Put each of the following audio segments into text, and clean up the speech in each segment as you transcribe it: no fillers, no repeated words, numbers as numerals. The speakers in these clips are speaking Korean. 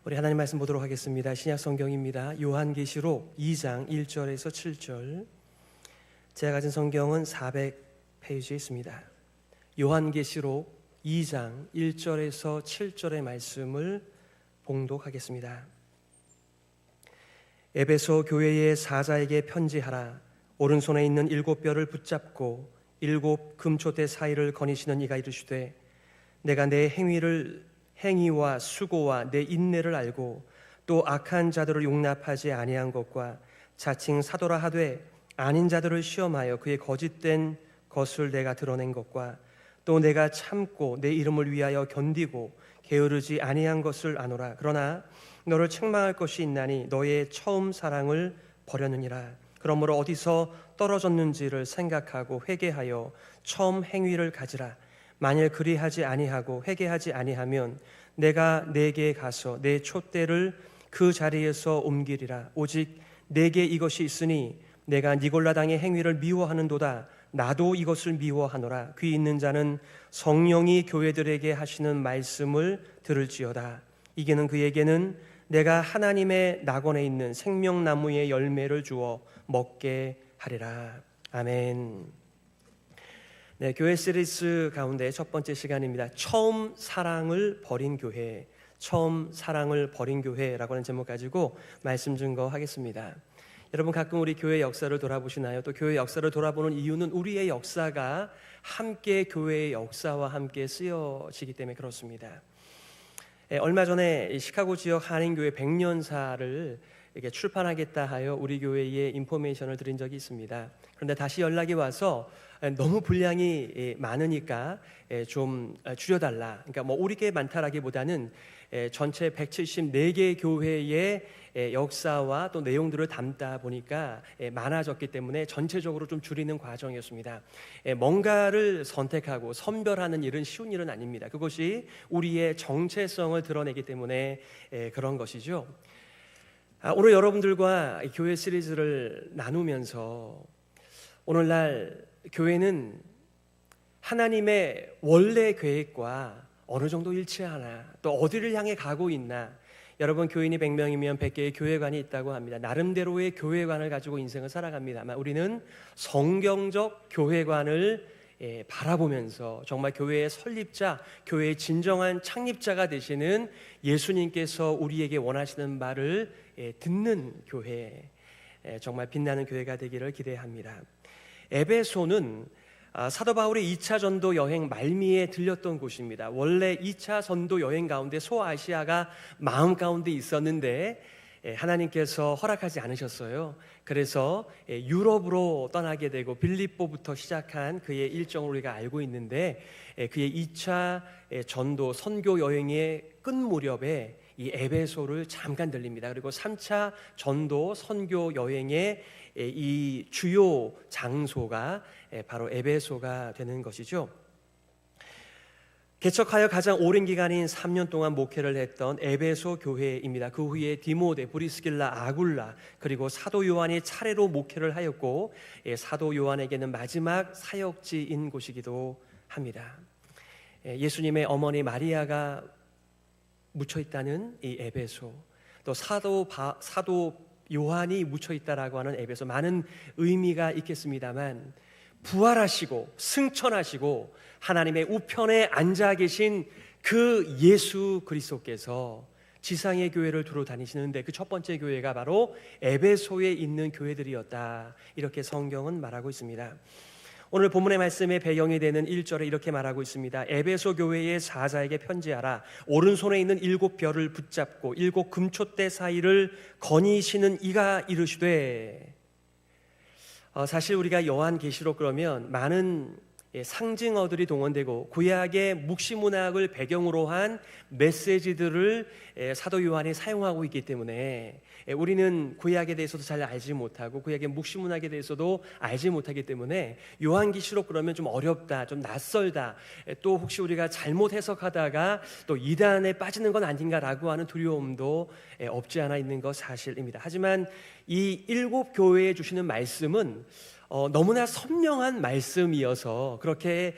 우리 하나님 말씀 보도록 하겠습니다. 신약 성경입니다. 요한계시록 2장 1절에서 7절. 제가 가진 성경은 400페이지에 있습니다. 요한계시록 2장 1절에서 7절의 말씀을 봉독하겠습니다. 에베소 교회의 사자에게 편지하라. 오른손에 있는 7뼈를 붙잡고 7 금초대 사이를 거니시는 이가 이르시되, 내가 내 행위와 수고와 내 인내를 알고 또 악한 자들을 용납하지 아니한 것과 자칭 사도라 하되 아닌 자들을 시험하여 그의 거짓된 것을 내가 드러낸 것과 또 내가 참고 내 이름을 위하여 견디고 게으르지 아니한 것을 아노라. 그러나 너를 책망할 것이 있나니 너의 처음 사랑을 버렸느니라. 그러므로 어디서 떨어졌는지를 생각하고 회개하여 처음 행위를 가지라. 만일 그리하지 아니하고 회개하지 아니하면 내가 네게 가서 내 촛대를 그 자리에서 옮기리라. 오직 내게 이것이 있으니 내가 니골라당의 행위를 미워하는도다. 나도 이것을 미워하노라. 귀 있는 자는 성령이 교회들에게 하시는 말씀을 들을지어다. 이기는 그에게는 내가 하나님의 낙원에 있는 생명나무의 열매를 주어 먹게 하리라. 아멘. 네, 교회 시리즈 가운데 첫 번째 시간입니다. 처음 사랑을 버린 교회, 처음 사랑을 버린 교회라고 하는 제목 가지고 말씀 증거하겠습니다. 여러분, 가끔 우리 교회 역사를 돌아보시나요? 또 교회 역사를 돌아보는 이유는 우리의 역사가 함께 교회의 역사와 함께 쓰여지기 때문에 그렇습니다. 얼마 전에 시카고 지역 한인교회 100년사를 이렇게 출판하겠다 하여 우리 교회에 인포메이션을 드린 적이 있습니다. 그런데 다시 연락이 와서 너무 분량이 많으니까 좀 줄여달라. 그러니까 뭐 우리 게 많다라기보다는 전체 174개 교회의 역사와 또 내용들을 담다 보니까 많아졌기 때문에 전체적으로 좀 줄이는 과정이었습니다. 뭔가를 선택하고 선별하는 일은 쉬운 일은 아닙니다. 그것이 우리의 정체성을 드러내기 때문에 그런 것이죠. 오늘 여러분들과 교회 시리즈를 나누면서 오늘날 교회는 하나님의 원래 계획과 어느 정도 일치하나, 또 어디를 향해 가고 있나. 여러분, 교인이 100명이면 100개의 교회관이 있다고 합니다. 나름대로의 교회관을 가지고 인생을 살아갑니다만 우리는 성경적 교회관을 바라보면서 정말 교회의 설립자, 교회의 진정한 창립자가 되시는 예수님께서 우리에게 원하시는 말을 듣는 교회, 정말 빛나는 교회가 되기를 기대합니다. 에베소는 사도 바울의 2차 전도 여행 말미에 들렸던 곳입니다. 원래 2차 전도 여행 가운데 소아시아가 마음 가운데 있었는데 하나님께서 허락하지 않으셨어요. 그래서 유럽으로 떠나게 되고 빌립보부터 시작한 그의 일정을 우리가 알고 있는데, 그의 2차 전도 선교 여행의 끝 무렵에 이 에베소를 잠깐 들립니다. 그리고 3차 전도 선교 여행의 이 주요 장소가 바로 에베소가 되는 것이죠. 개척하여 가장 오랜 기간인 3년 동안 목회를 했던 에베소 교회입니다. 그 후에 디모데, 브리스길라, 아굴라, 그리고 사도 요한이 차례로 목회를 하였고, 사도 요한에게는 마지막 사역지인 곳이기도 합니다. 예수님의 어머니 마리아가 묻혀있다는 이 에베소, 또 사도 요한이 묻혀있다라고 하는 에베소, 많은 의미가 있겠습니다만 부활하시고 승천하시고 하나님의 우편에 앉아 계신 그 예수 그리스도께서 지상의 교회를 두루 다니시는데 그 첫 번째 교회가 바로 에베소에 있는 교회들이었다, 이렇게 성경은 말하고 있습니다. 오늘 본문의 말씀의 배경이 되는 1절에 이렇게 말하고 있습니다. 에베소 교회의 사자에게 편지하라. 오른손에 있는 7뼈를 붙잡고 7 금초대 사이를 거니시는 이가 이르시되. 사실 우리가 요한계시록 그러면 많은 상징어들이 동원되고 구약의 묵시문학을 배경으로 한 메시지들을 사도 요한이 사용하고 있기 때문에 우리는 구약에 대해서도 잘 알지 못하고 구약의 묵시문학에 대해서도 알지 못하기 때문에 요한계시록 그러면 좀 어렵다, 좀 낯설다, 또 혹시 우리가 잘못 해석하다가 또 이단에 빠지는 건 아닌가라고 하는 두려움도 없지 않아 있는 것 사실입니다. 하지만 이 7 교회에 주시는 말씀은 너무나 선명한 말씀이어서 그렇게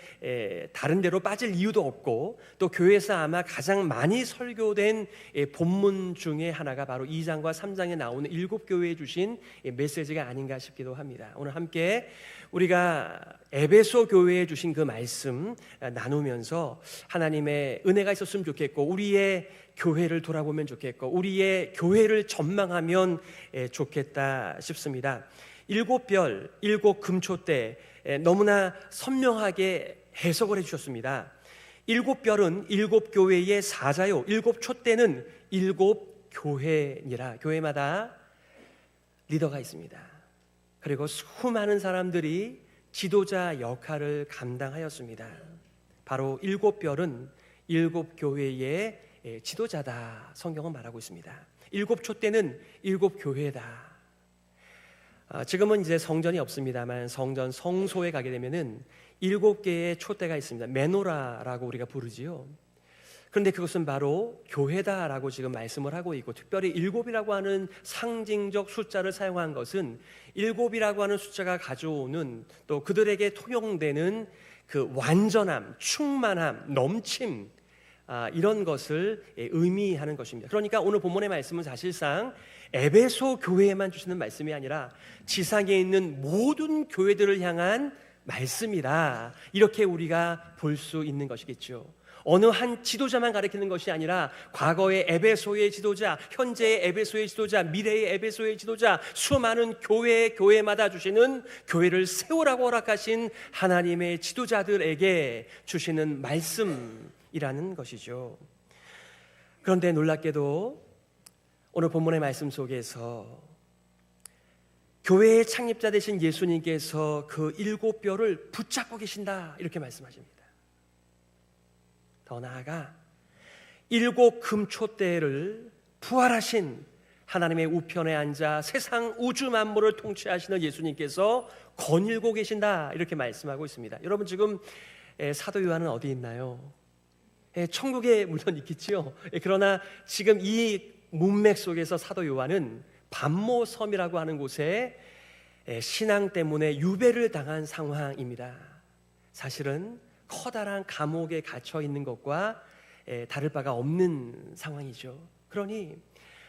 다른 데로 빠질 이유도 없고, 또 교회에서 아마 가장 많이 설교된 본문 중에 하나가 바로 2장과 3장에 나오는 7교회에 주신 메시지가 아닌가 싶기도 합니다. 오늘 함께 우리가 에베소 교회에 주신 그 말씀 나누면서 하나님의 은혜가 있었으면 좋겠고, 우리의 교회를 돌아보면 좋겠고, 우리의 교회를 전망하면 좋겠다 싶습니다. 7별, 7금초대 너무나 선명하게 해석을 해주셨습니다. 7별은 7교회의 사자요, 7촛대는 7교회니라. 교회마다 리더가 있습니다. 그리고 수많은 사람들이 지도자 역할을 감당하였습니다. 바로 7별은 7교회의 지도자다, 성경은 말하고 있습니다. 7촛대는 7교회다. 지금은 이제 성전이 없습니다만 성전 성소에 가게 되면은 7개의 촛대가 있습니다. 메노라라고 우리가 부르지요. 그런데 그것은 바로 교회다라고 지금 말씀을 하고 있고, 특별히 7이라고 하는 상징적 숫자를 사용한 것은 7이라고 하는 숫자가 가져오는, 또 그들에게 통용되는 그 완전함, 충만함, 넘침, 이런 것을 의미하는 것입니다. 그러니까 오늘 본문의 말씀은 사실상 에베소 교회에만 주시는 말씀이 아니라 지상에 있는 모든 교회들을 향한 말씀이다, 이렇게 우리가 볼 수 있는 것이겠죠. 어느 한 지도자만 가리키는 것이 아니라 과거의 에베소의 지도자, 현재의 에베소의 지도자, 미래의 에베소의 지도자, 수많은 교회마다 주시는, 교회를 세우라고 허락하신 하나님의 지도자들에게 주시는 말씀이라는 것이죠. 그런데 놀랍게도 오늘 본문의 말씀 속에서 교회의 창립자 되신 예수님께서 그 7뼈를 붙잡고 계신다, 이렇게 말씀하십니다. 더 나아가 7금초대를 부활하신 하나님의 우편에 앉아 세상 우주 만물을 통치하시는 예수님께서 거닐고 계신다, 이렇게 말씀하고 있습니다. 여러분, 지금 사도 요한은 어디 있나요? 천국에 물론 있겠지요. 그러나 지금 이 문맥 속에서 사도 요한은 반모섬이라고 하는 곳에 신앙 때문에 유배를 당한 상황입니다. 사실은 커다란 감옥에 갇혀 있는 것과 다를 바가 없는 상황이죠. 그러니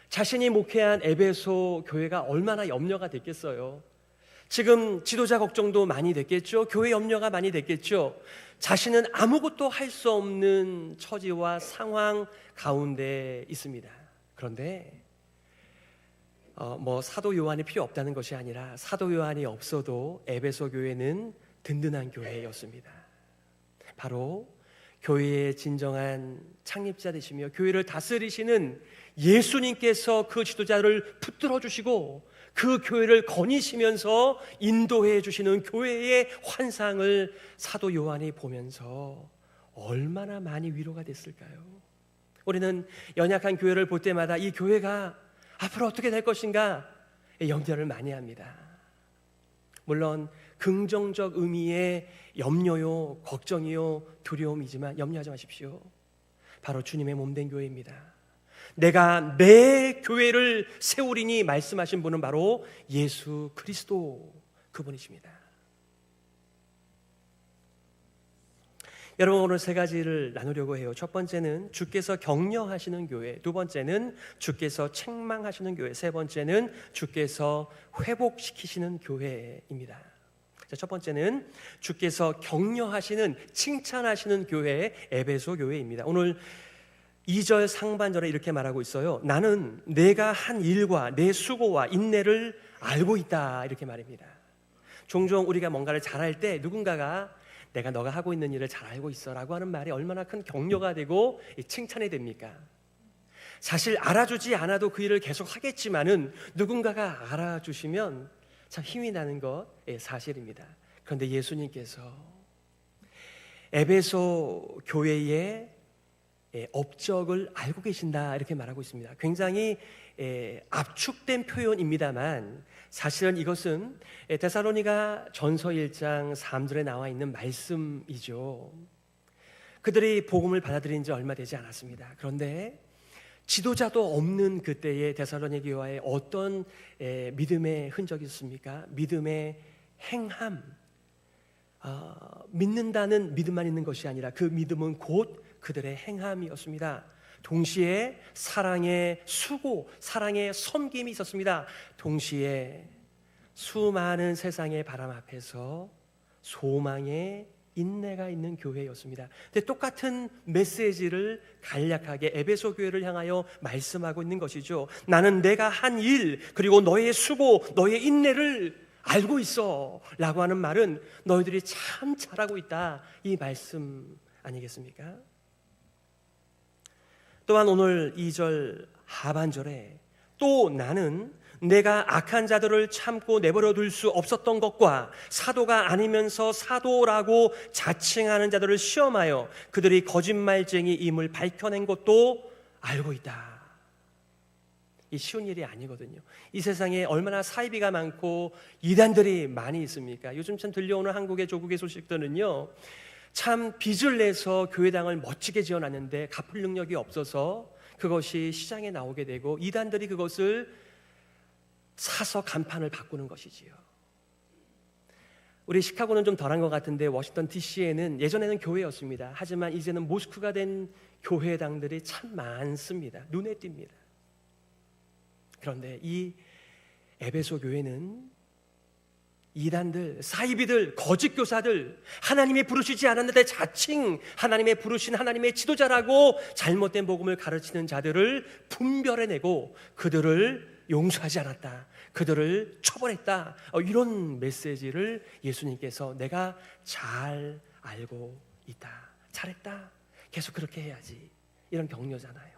자신이 목회한 에베소 교회가 얼마나 염려가 됐겠어요. 지금 지도자 걱정도 많이 됐겠죠. 교회 염려가 많이 됐겠죠. 자신은 아무것도 할 수 없는 처지와 상황 가운데 있습니다. 그런데 사도 요한이 필요 없다는 것이 아니라 사도 요한이 없어도 에베소 교회는 든든한 교회였습니다. 바로 교회의 진정한 창립자 되시며 교회를 다스리시는 예수님께서 그 지도자를 붙들어 주시고 그 교회를 거니시면서 인도해 주시는 교회의 환상을 사도 요한이 보면서 얼마나 많이 위로가 됐을까요? 우리는 연약한 교회를 볼 때마다 이 교회가 앞으로 어떻게 될 것인가 염려를 많이 합니다. 물론 긍정적 의미의 염려요, 걱정이요, 두려움이지만 염려하지 마십시오. 바로 주님의 몸된 교회입니다. 내가 내 교회를 세우리니 말씀하신 분은 바로 예수 그리스도, 그분이십니다. 여러분, 오늘 세 가지를 나누려고 해요. 첫 번째는 주께서 격려하시는 교회, 두 번째는 주께서 책망하시는 교회, 세 번째는 주께서 회복시키시는 교회입니다. 첫 번째는 주께서 격려하시는, 칭찬하시는 교회, 에베소 교회입니다. 오늘 2절 상반절에 이렇게 말하고 있어요. 나는 내가 한 일과 내 수고와 인내를 알고 있다, 이렇게 말입니다. 종종 우리가 뭔가를 잘할 때 누군가가 내가 너가 하고 있는 일을 잘 알고 있어 라고 하는 말이 얼마나 큰 격려가 되고 칭찬이 됩니까? 사실 알아주지 않아도 그 일을 계속 하겠지만은 누군가가 알아주시면 참 힘이 나는 것 사실입니다. 그런데 예수님께서 에베소 교회의 업적을 알고 계신다, 이렇게 말하고 있습니다. 굉장히 압축된 표현입니다만 사실은 이것은 데살로니가 전서 1장 3절에 나와 있는 말씀이죠. 그들이 복음을 받아들인 지 얼마 되지 않았습니다. 그런데 지도자도 없는 그때의 데살로니가 교회에 어떤 믿음의 흔적이 있습니까? 믿음의 행함, 믿는다는 믿음만 있는 것이 아니라 그 믿음은 곧 그들의 행함이었습니다. 동시에 사랑의 수고, 사랑의 섬김이 있었습니다. 동시에 수많은 세상의 바람 앞에서 소망의 인내가 있는 교회였습니다. 근데 똑같은 메시지를 간략하게 에베소 교회를 향하여 말씀하고 있는 것이죠. 나는 내가 한 일, 그리고 너의 수고, 너의 인내를 알고 있어 라고 하는 말은 너희들이 참 잘하고 있다, 이 말씀 아니겠습니까? 또한 오늘 2절 하반절에 또 나는 내가 악한 자들을 참고 내버려 둘 수 없었던 것과 사도가 아니면서 사도라고 자칭하는 자들을 시험하여 그들이 거짓말쟁이임을 밝혀낸 것도 알고 있다. 이 쉬운 일이 아니거든요. 이 세상에 얼마나 사이비가 많고 이단들이 많이 있습니까? 요즘 참 들려오는 한국의 조국의 소식들은요, 참 빚을 내서 교회당을 멋지게 지어놨는데 갚을 능력이 없어서 그것이 시장에 나오게 되고 이단들이 그것을 사서 간판을 바꾸는 것이지요. 우리 시카고는 좀 덜한 것 같은데 워싱턴 DC에는 예전에는 교회였습니다. 하지만 이제는 모스크가 된 교회당들이 참 많습니다. 눈에 띕니다. 그런데 이 에베소 교회는 이단들, 사이비들, 거짓 교사들, 하나님이 부르시지 않았는데 자칭 하나님의 부르신 하나님의 지도자라고 잘못된 복음을 가르치는 자들을 분별해내고 그들을 용서하지 않았다, 그들을 처벌했다, 이런 메시지를 예수님께서 내가 잘 알고 있다, 잘했다, 계속 그렇게 해야지, 이런 격려잖아요.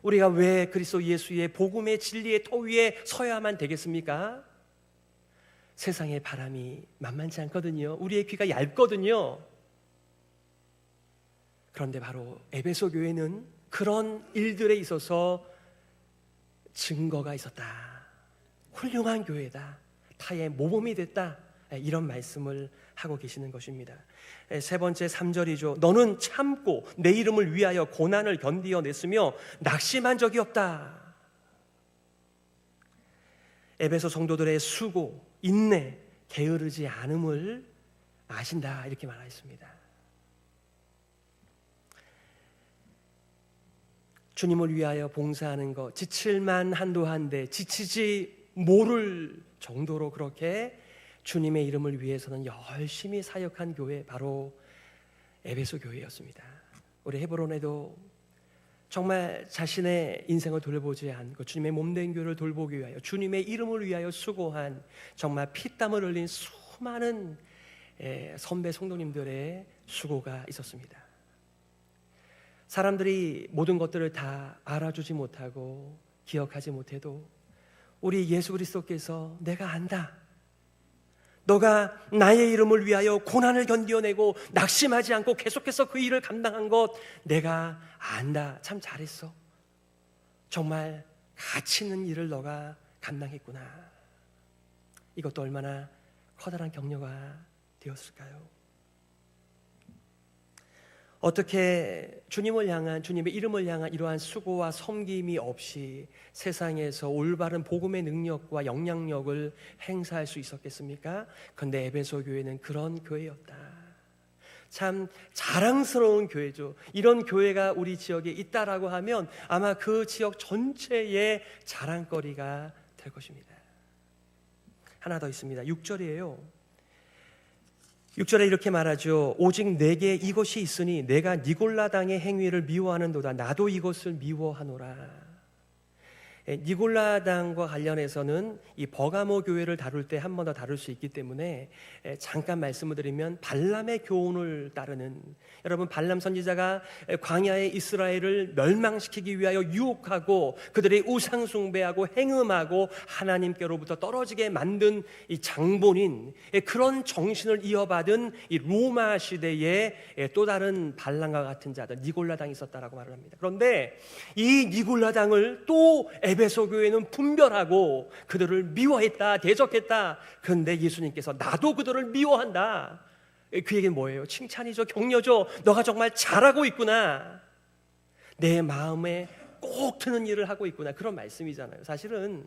우리가 왜 그리스도 예수의 복음의 진리의 터 위에 서야만 되겠습니까? 세상의 바람이 만만치 않거든요. 우리의 귀가 얇거든요. 그런데 바로 에베소 교회는 그런 일들에 있어서 증거가 있었다. 훌륭한 교회다. 타의 모범이 됐다. 이런 말씀을 하고 계시는 것입니다. 세 번째 3절이죠. 너는 참고 내 이름을 위하여 고난을 견디어냈으며 낙심한 적이 없다. 에베소 성도들의 수고, 인내, 게으르지 않음을 아신다, 이렇게 말하였습니다. 주님을 위하여 봉사하는 것, 지칠만 한도한데 지치지 모를 정도로 그렇게 주님의 이름을 위해서는 열심히 사역한 교회, 바로 에베소 교회였습니다. 우리 헤브론에도 정말 자신의 인생을 돌보지 않고 주님의 몸된 교회를 돌보기 위하여 주님의 이름을 위하여 수고한 정말 피땀을 흘린 수많은 선배 성도님들의 수고가 있었습니다. 사람들이 모든 것들을 다 알아주지 못하고 기억하지 못해도 우리 예수 그리스도께서 내가 안다, 너가 나의 이름을 위하여 고난을 견뎌내고 낙심하지 않고 계속해서 그 일을 감당한 것 내가 안다, 참 잘했어, 정말 가치 있는 일을 너가 감당했구나. 이것도 얼마나 커다란 격려가 되었을까요? 어떻게 주님을 향한, 주님의 이름을 향한 이러한 수고와 섬김이 없이 세상에서 올바른 복음의 능력과 영향력을 행사할 수 있었겠습니까? 그런데 에베소 교회는 그런 교회였다. 참 자랑스러운 교회죠. 이런 교회가 우리 지역에 있다라고 하면 아마 그 지역 전체의 자랑거리가 될 것입니다. 하나 더 있습니다. 6절이에요. 6절에 이렇게 말하죠. 오직 내게 이것이 있으니 내가 니골라당의 행위를 미워하는도다. 나도 이것을 미워하노라. 니골라당과 관련해서는 이 버가모 교회를 다룰 때 한 번 더 다룰 수 있기 때문에 잠깐 말씀을 드리면, 발람의 교훈을 따르는, 여러분 발람 선지자가 광야의 이스라엘을 멸망시키기 위하여 유혹하고 그들의 우상 숭배하고 행음하고 하나님께로부터 떨어지게 만든 이 장본인, 그런 정신을 이어받은 이 로마 시대에 또 다른 발람과 같은 자들, 니골라당이 있었다라고 말을 합니다. 그런데 이 니골라당을 또 에베소 교회는 분별하고 그들을 미워했다, 대적했다. 그런데 예수님께서 나도 그들을 미워한다. 그 얘기는 뭐예요? 칭찬이죠, 격려죠. 너가 정말 잘하고 있구나, 내 마음에 꼭 드는 일을 하고 있구나, 그런 말씀이잖아요. 사실은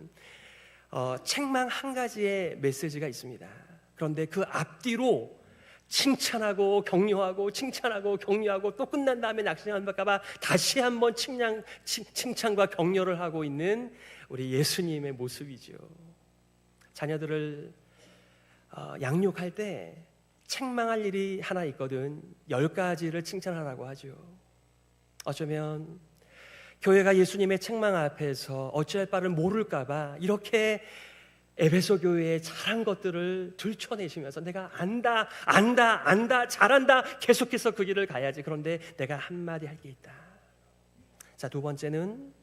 책망 한 가지의 메시지가 있습니다. 그런데 그 앞뒤로 칭찬하고 격려하고 칭찬하고 격려하고 또 끝난 다음에 낙심할까 봐 다시 한번 칭찬과 격려를 하고 있는 우리 예수님의 모습이죠. 자녀들을 양육할 때 책망할 일이 하나 있거든 10가지를 칭찬하라고 하죠. 어쩌면 교회가 예수님의 책망 앞에서 어찌할 바를 모를까 봐 이렇게 에베소 교회의 잘한 것들을 들춰내시면서 내가 안다 잘한다 계속해서 그 길을 가야지. 그런데 내가 한마디 할 게 있다. 자, 두 번째는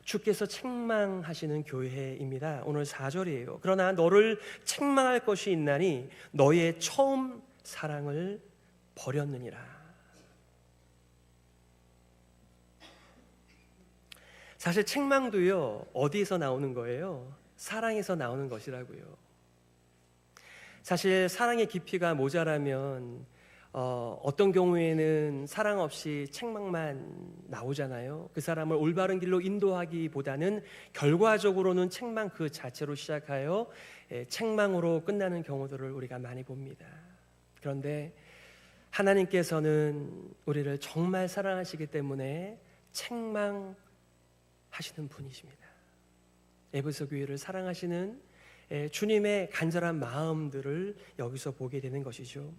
주께서 책망하시는 교회입니다. 오늘 4절이에요. 그러나 너를 책망할 것이 있나니 너의 처음 사랑을 버렸느니라. 사실 책망도요, 어디에서 나오는 거예요? 사랑에서 나오는 것이라고요. 사실 사랑의 깊이가 모자라면 어떤 경우에는 사랑 없이 책망만 나오잖아요. 그 사람을 올바른 길로 인도하기보다는 결과적으로는 책망 그 자체로 시작하여 책망으로 끝나는 경우들을 우리가 많이 봅니다. 그런데 하나님께서는 우리를 정말 사랑하시기 때문에 책망하시는 분이십니다. 에베소 교회를 사랑하시는 주님의 간절한 마음들을 여기서 보게 되는 것이죠.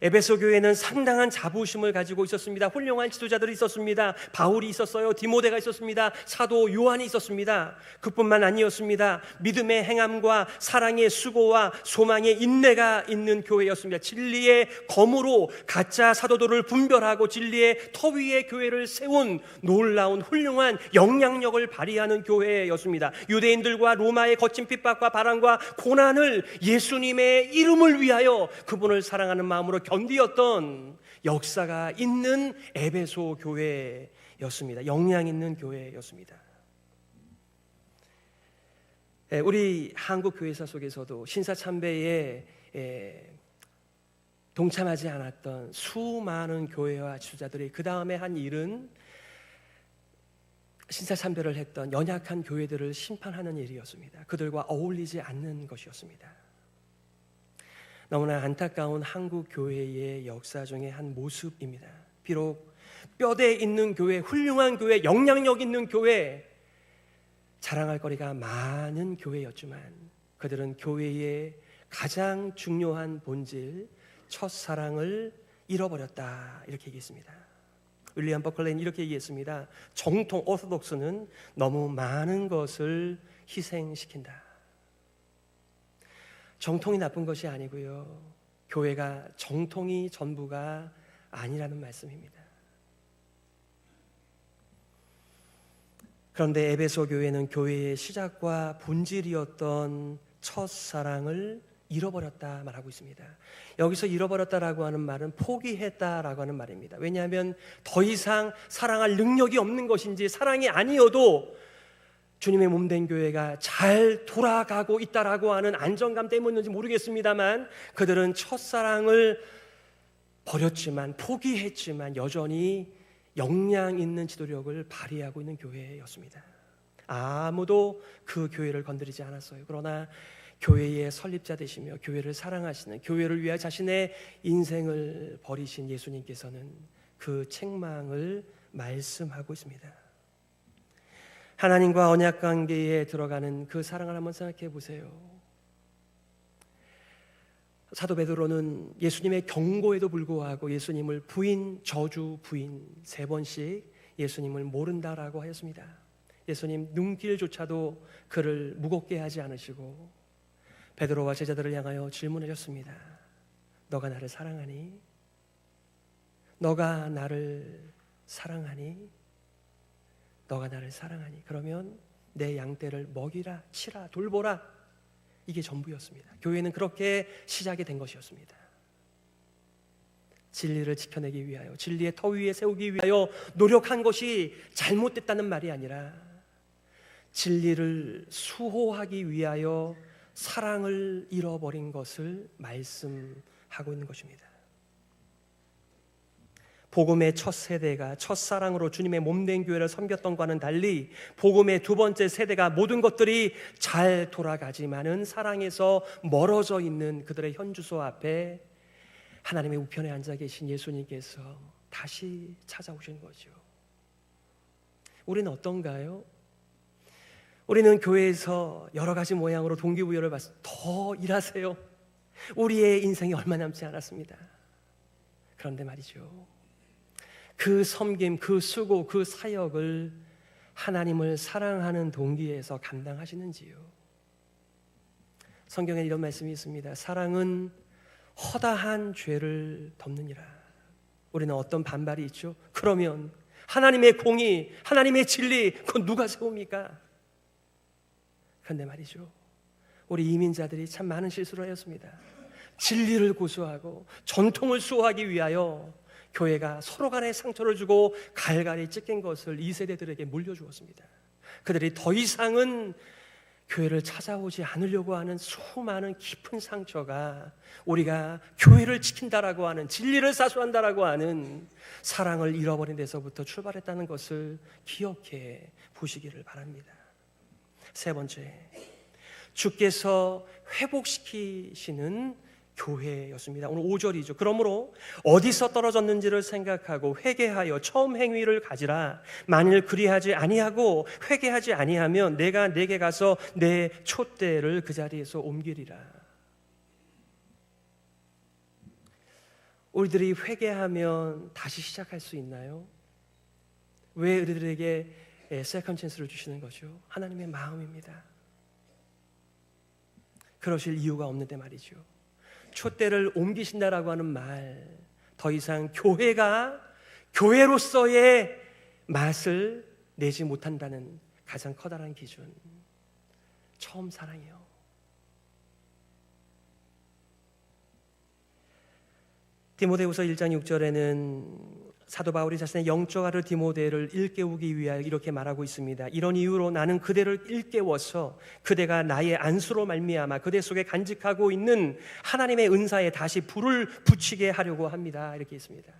에베소 교회는 상당한 자부심을 가지고 있었습니다. 훌륭한 지도자들이 있었습니다. 바울이 있었어요. 디모데가 있었습니다. 사도 요한이 있었습니다. 그뿐만 아니었습니다. 믿음의 행함과 사랑의 수고와 소망의 인내가 있는 교회였습니다. 진리의 검으로 가짜 사도들을 분별하고 진리의 터 위에 교회를 세운 놀라운 훌륭한 영향력을 발휘하는 교회였습니다. 유대인들과 로마의 거친 핍박과 바람과 고난을 예수님의 이름을 위하여 그분을 사랑하는 마음으로 견디었던 역사가 있는 에베소 교회였습니다. 영향 있는 교회였습니다. 우리 한국 교회사 속에서도 신사참배에 동참하지 않았던 수많은 교회와 지도자들이 그 다음에 한 일은 신사참배를 했던 연약한 교회들을 심판하는 일이었습니다. 그들과 어울리지 않는 것이었습니다. 너무나 안타까운 한국 교회의 역사 중에 한 모습입니다. 비록 뼈대 있는 교회, 훌륭한 교회, 영향력 있는 교회, 자랑할 거리가 많은 교회였지만 그들은 교회의 가장 중요한 본질, 첫사랑을 잃어버렸다, 이렇게 얘기했습니다. 윌리엄 버클레는 이렇게 얘기했습니다. 정통 오소독스는 너무 많은 것을 희생시킨다. 정통이 나쁜 것이 아니고요, 교회가 정통이 전부가 아니라는 말씀입니다. 그런데 에베소 교회는 교회의 시작과 본질이었던 첫사랑을 잃어버렸다 말하고 있습니다. 여기서 잃어버렸다라고 하는 말은 포기했다라고 하는 말입니다. 왜냐하면 더 이상 사랑할 능력이 없는 것인지, 사랑이 아니어도 주님의 몸된 교회가 잘 돌아가고 있다라고 하는 안정감 때문인지 모르겠습니다만 그들은 첫사랑을 버렸지만, 포기했지만 여전히 역량 있는 지도력을 발휘하고 있는 교회였습니다. 아무도 그 교회를 건드리지 않았어요. 그러나 교회의 설립자 되시며 교회를 사랑하시는, 교회를 위해 자신의 인생을 버리신 예수님께서는 그 책망을 말씀하고 있습니다. 하나님과 언약 관계에 들어가는 그 사랑을 한번 생각해 보세요. 사도 베드로는 예수님의 경고에도 불구하고 예수님을 부인, 저주, 부인 3번씩 예수님을 모른다라고 하였습니다. 예수님 눈길조차도 그를 무겁게 하지 않으시고 베드로와 제자들을 향하여 질문하셨습니다. 너가 나를 사랑하니? 너가 나를 사랑하니? 너가 나를 사랑하니? 그러면 내 양떼를 먹이라, 치라, 돌보라. 이게 전부였습니다. 교회는 그렇게 시작이 된 것이었습니다. 진리를 지켜내기 위하여, 진리의 터 위에 세우기 위하여 노력한 것이 잘못됐다는 말이 아니라 진리를 수호하기 위하여 사랑을 잃어버린 것을 말씀하고 있는 것입니다. 복음의 첫 세대가 첫사랑으로 주님의 몸된 교회를 섬겼던과는 달리 복음의 두 번째 세대가 모든 것들이 잘 돌아가지만은 사랑에서 멀어져 있는 그들의 현주소 앞에 하나님의 우편에 앉아 계신 예수님께서 다시 찾아오신 거죠. 우리는 어떤가요? 우리는 교회에서 여러 가지 모양으로 동기부여를 받아서 더 일하세요. 우리의 인생이 얼마 남지 않았습니다. 그런데 말이죠, 그 섬김, 그 수고, 그 사역을 하나님을 사랑하는 동기에서 감당하시는지요? 성경에 이런 말씀이 있습니다. 사랑은 허다한 죄를 덮느니라. 우리는 어떤 반발이 있죠? 그러면 하나님의 공의, 하나님의 진리, 그건 누가 세웁니까? 그런데 말이죠, 우리 이민자들이 참 많은 실수를 하였습니다. 진리를 고수하고 전통을 수호하기 위하여 교회가 서로 간에 상처를 주고 갈갈이 찢긴 것을 2세대들에게 물려주었습니다. 그들이 더 이상은 교회를 찾아오지 않으려고 하는 수많은 깊은 상처가 우리가 교회를 지킨다라고 하는, 진리를 사수한다라고 하는 사랑을 잃어버린 데서부터 출발했다는 것을 기억해 보시기를 바랍니다. 세 번째, 주께서 회복시키시는 교회였습니다. 오늘 5절이죠. 그러므로 어디서 떨어졌는지를 생각하고 회개하여 처음 행위를 가지라. 만일 그리하지 아니하고 회개하지 아니하면 내가 내게 가서 내 촛대를 그 자리에서 옮기리라. 우리들이 회개하면 다시 시작할 수 있나요? 왜 우리들에게 세컨 찬스를 주시는 거죠? 하나님의 마음입니다. 그러실 이유가 없는데 말이죠. 촛대를 옮기신다라고 하는 말, 더 이상 교회가 교회로서의 맛을 내지 못한다는 가장 커다란 기준, 처음 사랑이요. 디모데후서 1장 6절에는 사도 바울이 자신의 영적 아들 디모데를 일깨우기 위하여 이렇게 말하고 있습니다. 이런 이유로 나는 그대를 일깨워서 그대가 나의 안수로 말미암아 그대 속에 간직하고 있는 하나님의 은사에 다시 불을 붙이게 하려고 합니다. 이렇게 있습니다.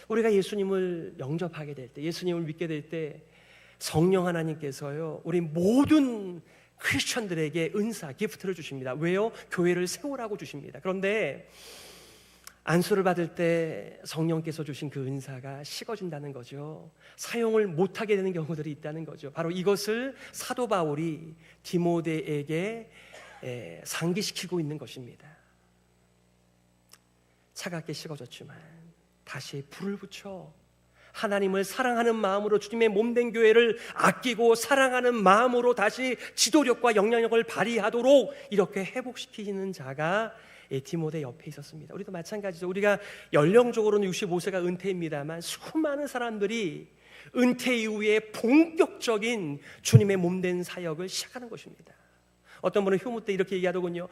우리가 예수님을 영접하게 될 때, 예수님을 믿게 될 때 성령 하나님께서요, 우리 모든 크리스천들에게 은사, 기프트를 주십니다. 왜요? 교회를 세우라고 주십니다. 그런데 안수를 받을 때 성령께서 주신 그 은사가 식어진다는 거죠. 사용을 못하게 되는 경우들이 있다는 거죠. 바로 이것을 사도 바울이 디모데에게 상기시키고 있는 것입니다. 차갑게 식어졌지만 다시 불을 붙여 하나님을 사랑하는 마음으로 주님의 몸된 교회를 아끼고 사랑하는 마음으로 다시 지도력과 영향력을 발휘하도록 이렇게 회복시키는 자가 디모데 옆에 있었습니다. 우리도 마찬가지죠. 우리가 연령적으로는 65세가 은퇴입니다만 수많은 사람들이 은퇴 이후에 본격적인 주님의 몸된 사역을 시작하는 것입니다. 어떤 분은 휴무 때 이렇게 얘기하더군요.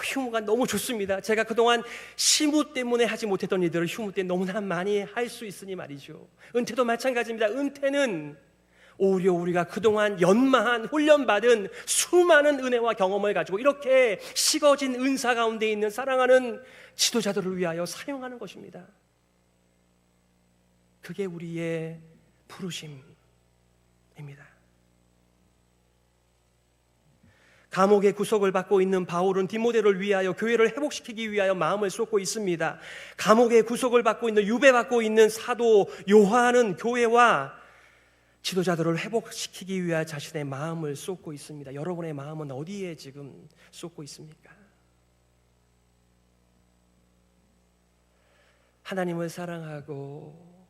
휴무가 너무 좋습니다. 제가 그동안 시무 때문에 하지 못했던 일들을 휴무 때 너무나 많이 할 수 있으니 말이죠. 은퇴도 마찬가지입니다. 은퇴는 오히려 우리가 그동안 연마한 훈련받은 수많은 은혜와 경험을 가지고 이렇게 식어진 은사 가운데 있는 사랑하는 지도자들을 위하여 사용하는 것입니다. 그게 우리의 부르심입니다. 감옥의 구속을 받고 있는 바울은 디모데를 위하여 교회를 회복시키기 위하여 마음을 쏟고 있습니다. 감옥의 구속을 받고 있는, 유배받고 있는 사도 요한은 교회와 지도자들을 회복시키기 위해 자신의 마음을 쏟고 있습니다. 여러분의 마음은 어디에 지금 쏟고 있습니까? 하나님을 사랑하고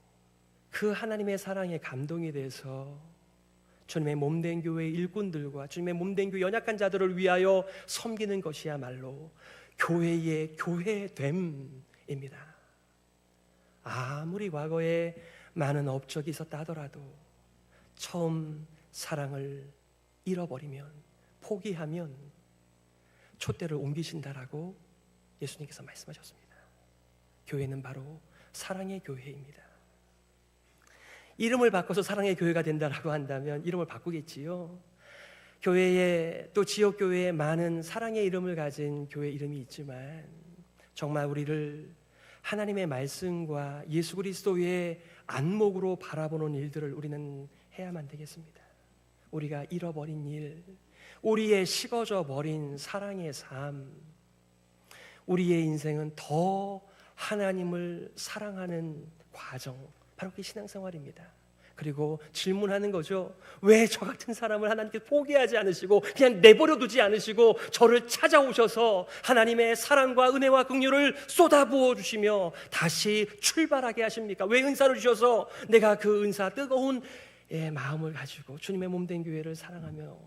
그 하나님의 사랑에 감동이 돼서 주님의 몸된 교회의 일꾼들과 주님의 몸된 교회 연약한 자들을 위하여 섬기는 것이야말로 교회의 교회됨입니다. 아무리 과거에 많은 업적이 있었다 하더라도 처음 사랑을 잃어버리면, 포기하면 촛대를 옮기신다라고 예수님께서 말씀하셨습니다. 교회는 바로 사랑의 교회입니다. 이름을 바꿔서 사랑의 교회가 된다라고 한다면 이름을 바꾸겠지요. 교회에, 또 지역교회에 많은 사랑의 이름을 가진 교회 이름이 있지만 정말 우리를 하나님의 말씀과 예수 그리스도의 안목으로 바라보는 일들을 우리는 해야만 되겠습니다. 우리가 잃어버린 일, 우리의 식어져 버린 사랑의 삶, 우리의 인생은 더 하나님을 사랑하는 과정, 바로 그게 신앙생활입니다. 그리고 질문하는 거죠. 왜 저 같은 사람을 하나님께 포기하지 않으시고 그냥 내버려 두지 않으시고 저를 찾아오셔서 하나님의 사랑과 은혜와 긍휼을 쏟아부어 주시며 다시 출발하게 하십니까? 왜 은사를 주셔서 내가 그 은사 뜨거운 마음을 가지고 주님의 몸된 교회를 사랑하며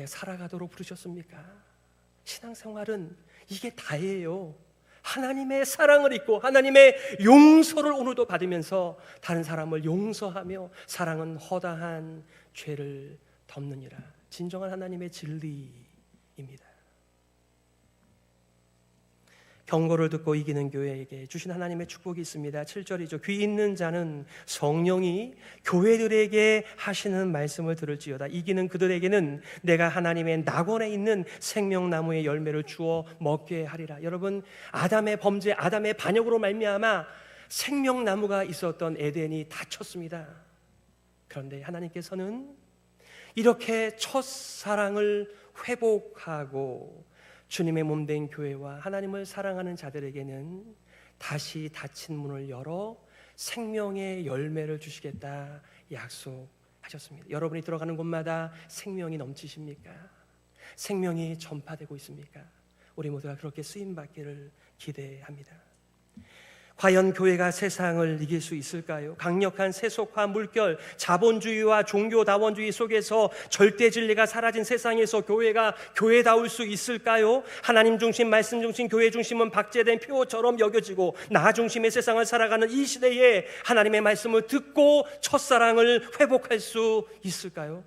살아가도록 부르셨습니까? 신앙생활은 이게 다예요. 하나님의 사랑을 잊고 하나님의 용서를 오늘도 받으면서 다른 사람을 용서하며 사랑은 허다한 죄를 덮느니라. 진정한 하나님의 진리입니다. 경고를 듣고 이기는 교회에게 주신 하나님의 축복이 있습니다. 7절이죠. 귀 있는 자는 성령이 교회들에게 하시는 말씀을 들을지어다. 이기는 그들에게는 내가 하나님의 낙원에 있는 생명나무의 열매를 주어 먹게 하리라. 여러분, 아담의 범죄, 아담의 반역으로 말미암아 생명나무가 있었던 에덴이 닫혔습니다. 그런데 하나님께서는 이렇게 첫사랑을 회복하고 주님의 몸된 교회와 하나님을 사랑하는 자들에게는 다시 닫힌 문을 열어 생명의 열매를 주시겠다 약속하셨습니다. 여러분이 들어가는 곳마다 생명이 넘치십니까? 생명이 전파되고 있습니까? 우리 모두가 그렇게 쓰임받기를 기대합니다. 과연 교회가 세상을 이길 수 있을까요? 강력한 세속화 물결, 자본주의와 종교다원주의 속에서 절대 진리가 사라진 세상에서 교회가 교회다울 수 있을까요? 하나님 중심, 말씀 중심, 교회 중심은 박제된 표처럼 여겨지고 나 중심의 세상을 살아가는 이 시대에 하나님의 말씀을 듣고 첫사랑을 회복할 수 있을까요?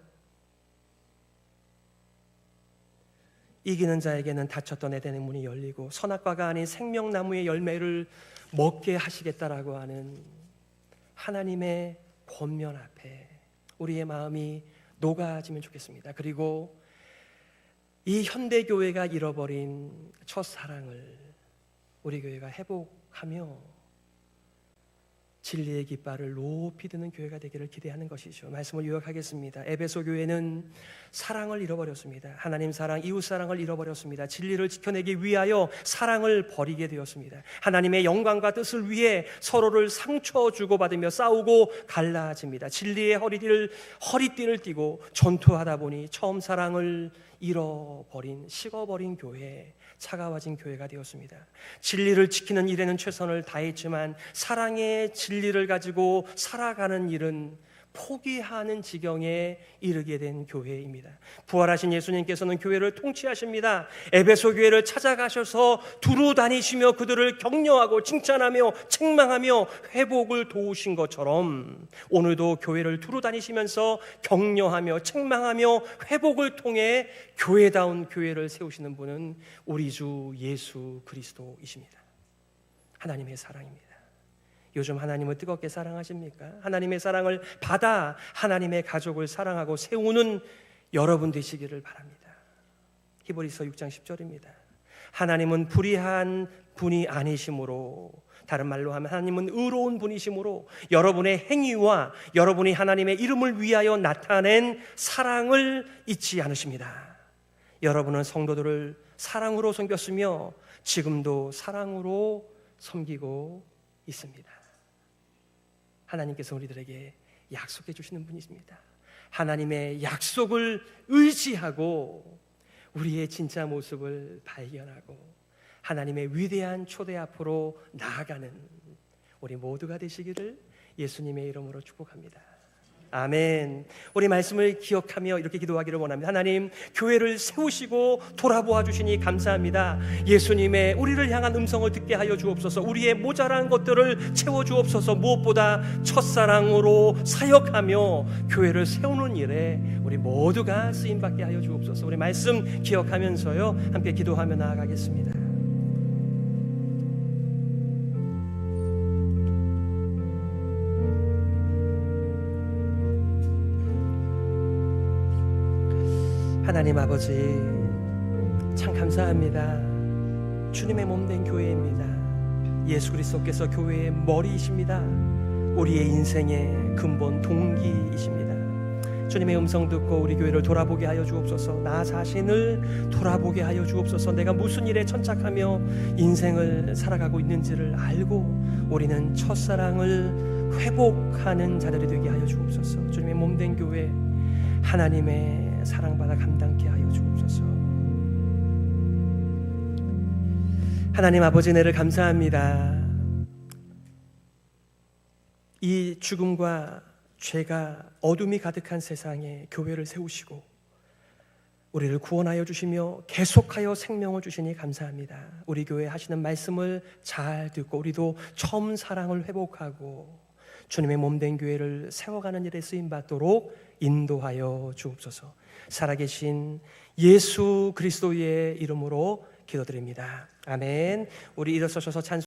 이기는 자에게는 닫혔던 에덴의 문이 열리고 선악과가 아닌 생명나무의 열매를 먹게 하시겠다라고 하는 하나님의 권면 앞에 우리의 마음이 녹아지면 좋겠습니다. 그리고 이 현대교회가 잃어버린 첫사랑을 우리 교회가 회복하며 진리의 깃발을 높이 드는 교회가 되기를 기대하는 것이죠. 말씀을 요약하겠습니다. 에베소 교회는 사랑을 잃어버렸습니다. 하나님 사랑, 이웃 사랑을 잃어버렸습니다. 진리를 지켜내기 위하여 사랑을 버리게 되었습니다. 하나님의 영광과 뜻을 위해 서로를 상처 주고받으며 싸우고 갈라집니다. 진리의 허리띠를 띠고 전투하다 보니 처음 사랑을 잃어버린, 식어버린 교회, 차가워진 교회가 되었습니다. 진리를 지키는 일에는 최선을 다했지만 사랑의 진리를 가지고 살아가는 일은 포기하는 지경에 이르게 된 교회입니다. 부활하신 예수님께서는 교회를 통치하십니다. 에베소 교회를 찾아가셔서 두루 다니시며 그들을 격려하고 칭찬하며 책망하며 회복을 도우신 것처럼 오늘도 교회를 두루 다니시면서 격려하며 책망하며 회복을 통해 교회다운 교회를 세우시는 분은 우리 주 예수 그리스도이십니다. 하나님의 사랑입니다. 요즘 하나님을 뜨겁게 사랑하십니까? 하나님의 사랑을 받아 하나님의 가족을 사랑하고 세우는 여러분 되시기를 바랍니다. 히브리서 6장 10절입니다. 하나님은 불의한 분이 아니시므로, 다른 말로 하면 하나님은 의로운 분이시므로 여러분의 행위와 여러분이 하나님의 이름을 위하여 나타낸 사랑을 잊지 않으십니다. 여러분은 성도들을 사랑으로 섬겼으며 지금도 사랑으로 섬기고 있습니다. 하나님께서 우리들에게 약속해 주시는 분이십니다. 하나님의 약속을 의지하고 우리의 진짜 모습을 발견하고 하나님의 위대한 초대 앞으로 나아가는 우리 모두가 되시기를 예수님의 이름으로 축복합니다. 아멘. 우리 말씀을 기억하며 이렇게 기도하기를 원합니다. 하나님, 교회를 세우시고 돌아보아 주시니 감사합니다. 예수님의 우리를 향한 음성을 듣게 하여 주옵소서. 우리의 모자란 것들을 채워 주옵소서. 무엇보다 첫사랑으로 사역하며 교회를 세우는 일에 우리 모두가 쓰임받게 하여 주옵소서. 우리 말씀 기억하면서요 함께 기도하며 나아가겠습니다. 하나님 아버지, 참 감사합니다. 주님의 몸된 교회입니다. 예수 그리스도께서 교회의 머리이십니다. 우리의 인생의 근본 동기이십니다. 주님의 음성 듣고 우리 교회를 돌아보게 하여 주옵소서. 나 자신을 돌아보게 하여 주옵소서. 내가 무슨 일에 천착하며 인생을 살아가고 있는지를 알고 우리는 첫사랑을 회복하는 자들이 되게 하여 주옵소서. 주님의 몸된 교회 하나님의 사랑받아 감당케 하여 주옵소서. 하나님 아버지, 은혜를 감사합니다. 이 죽음과 죄가 어둠이 가득한 세상에 교회를 세우시고 우리를 구원하여 주시며 계속하여 생명을 주시니 감사합니다. 우리 교회 하시는 말씀을 잘 듣고 우리도 처음 사랑을 회복하고 주님의 몸된 교회를 세워가는 일에 쓰임받도록 인도하여 주옵소서. 살아계신 예수 그리스도의 이름으로 기도드립니다. 아멘. 우리 일어서셔서 찬송